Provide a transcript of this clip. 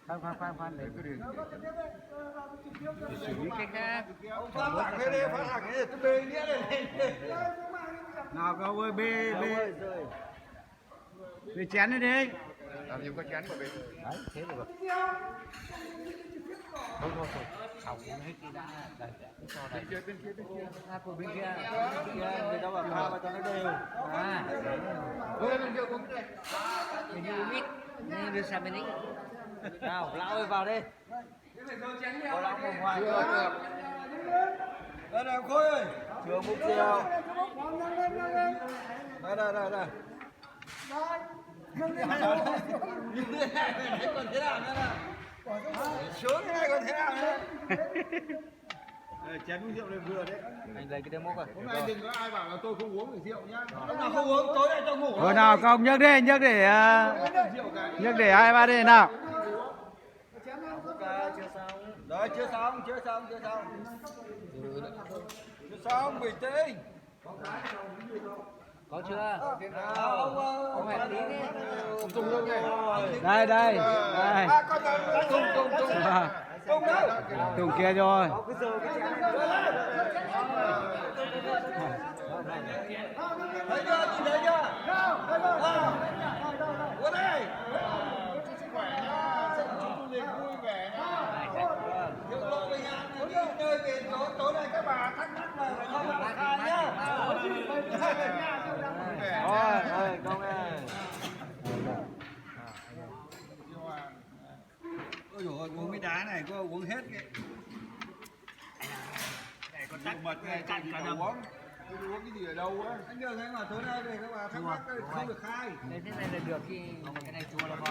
khoan để cứ để xử lý cái khác. Phát thẳng cái đi, phát thẳng cái tôi bê nghĩa đây. Nào cậu ơi, bê chén đi đi. Làm gì có chén mà bê. Đấy, thế là được. Thôi, xong hết cái đã. Đây, cho đây. Bên kia. Của bên kia, người ta bảo pha vào cho nó đều. Bên kia cũng đây. Hình như uống ít, nên đưa sang bên ấy. Nào, lão ơi vào đi. Có lão ngồi ngoài cơ. Đây này Khôi ơi. Chưa múc rượu. Đây. Như thế này còn thế nào nữa nào? Xuống thế này còn thế nào nữa? Chén uống rượu này vừa đấy. Anh lấy cái đêm múc rồi. Hôm nay đừng có ai bảo là tôi không uống được rượu nhá. Lúc nào không uống tối nay tôi ngủ. Thôi nào công nhấc đi, nhấc để ai ba đi nào. Đấy chưa xong. Chưa xong, bình tĩnh. Có chưa? Ông hẹn tí đi. Tung luôn này. Đây. Tung đâu? Tùng kia rồi. Thấy chưa? Nhìn thấy chưa? Uống đây. Sức khỏe nhá. Chúc du lịch vui vẻ nhá. Rượu lộ bình an. Đi nơi về tối nay các bà thắc mắc là phải không phải khai nhá. Thôi, công ơi. Ôi dồi ôi, uống cái đá này có uống hết cái. Này con tắc mật này cạn cả đầm. Uống cái gì ở đâu á? Anh nhớ thấy mà tối nay về các bà thắc mắc không được khai. Thế này là được, cái này chua là ngon.